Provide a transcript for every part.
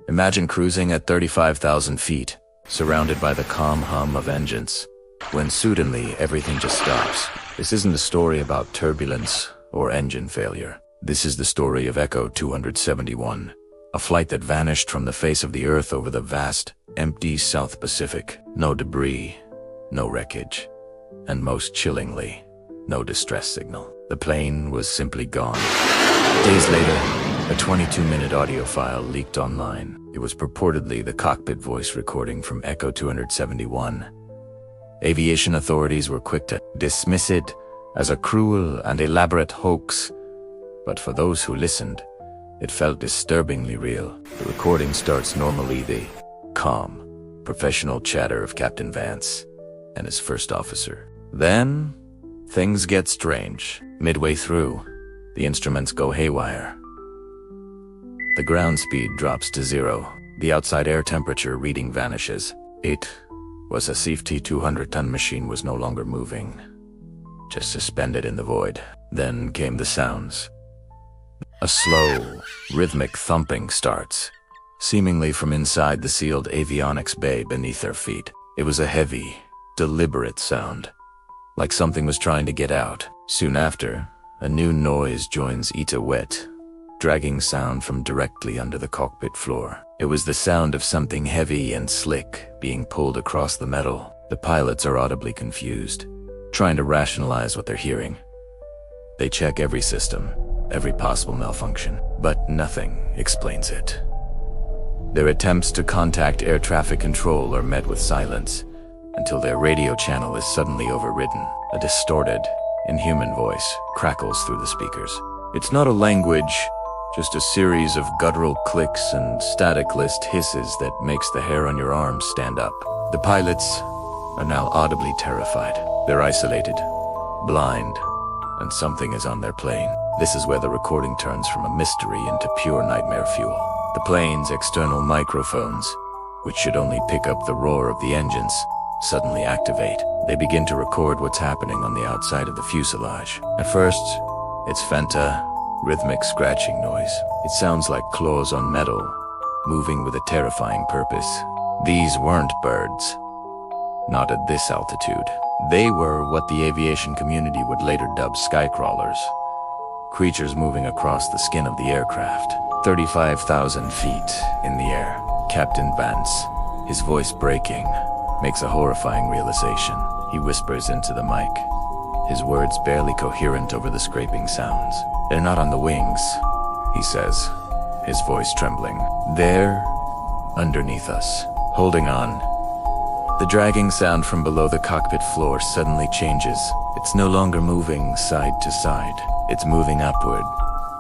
Imagine cruising at 35,000 feet, surrounded by the calm hum of engines, when suddenly everything just stops. This isn't a story about turbulence or engine failure. This is the story of Echo 271, a flight that vanished from the face of the Earth over the vast, empty South Pacific. No debris, no wreckage, and most chillingly, no distress signal. The plane was simply gone. Days later, a 22-minute audio file leaked online. It was purportedly the cockpit voice recording from Echo 271. Aviation authorities were quick to dismiss it as a cruel and elaborate hoax, but for those who listened, it felt disturbingly real. The recording starts normally, the calm, professional chatter of Captain Vance and his first officer. Then, things get strange. Midway through, the instruments go haywire. The ground speed drops to 0. The outside air temperature reading vanishes. It was a safety 200-ton machine was no longer moving, just suspended in the void. Then came the sounds. A slow, rhythmic thumping starts, seemingly from inside the sealed avionics bay beneath their feet. It was a heavy, deliberate sound, like something was trying to get out. Soon after, a new noise joins each wet, dragging sound from directly under the cockpit floor. It was the sound of something heavy and slick being pulled across the metal. The pilots are audibly confused, trying to rationalize what they're hearing. They check every system, every possible malfunction, but nothing explains it. Their attempts to contact air traffic control are met with silence until their radio channel is suddenly overridden. A distorted, inhuman voice crackles through the speakers. It's not a language, just a series of guttural clicks and static-list hisses that makes the hair on your arms stand up. The pilots are now audibly terrified. They're isolated, blind, and something is on their plane. This is where the recording turns from a mystery into pure nightmare fuel. The plane's external microphones, which should only pick up the roar of the engines, suddenly activate. They begin to record what's happening on the outside of the fuselage. At first, it's faint, rhythmic scratching noise. It sounds like claws on metal, moving with a terrifying purpose. These weren't birds. Not at this altitude. They were what the aviation community would later dub skycrawlers. Creatures moving across the skin of the aircraft. 35,000 feet in the air. Captain Vance, his voice breaking, makes a horrifying realization. He whispers into the mic, his words barely coherent over the scraping sounds. "They're not on the wings," he says, his voice trembling. "They're underneath us, holding on." The dragging sound from below the cockpit floor suddenly changes. It's no longer moving side to side. It's moving upward,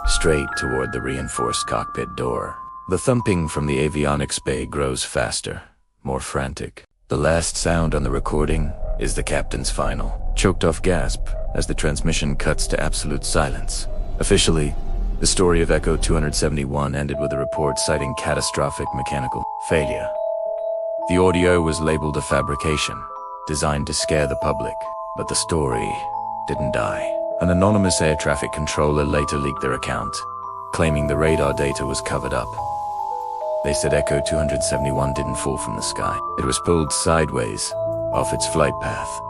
straight toward the reinforced cockpit door. The thumping from the avionics bay grows faster, more frantic. The last sound on the recording is the captain's final, choked-off gasp as the transmission cuts to absolute silence. Officially, the story of Echo 271 ended with a report citing catastrophic mechanical failure. The audio was labeled a fabrication, designed to scare the public, but the story didn't die. An anonymous air traffic controller later leaked their account, claiming the radar data was covered up. They said Echo 271 didn't fall from the sky. It was pulled sideways, off its flight path,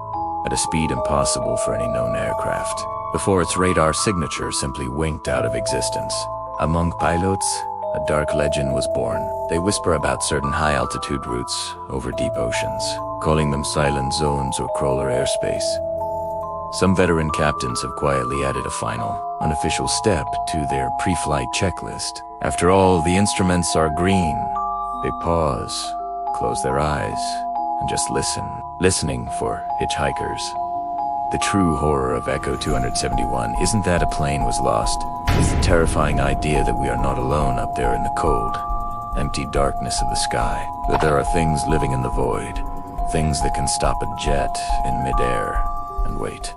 at a speed impossible for any known aircraft, before its radar signature simply winked out of existence. Among pilots, a dark legend was born. They whisper about certain high-altitude routes over deep oceans, calling them silent zones or crawler airspace. Some veteran captains have quietly added a final, unofficial step to their pre-flight checklist. After all the instruments are green, they pause, close their eyes, and just listen, listening for hitchhikers. The true horror of Echo 271 isn't that a plane was lost. It's the terrifying idea that we are not alone up there in the cold, empty darkness of the sky. That there are things living in the void, things that can stop a jet in midair and wait.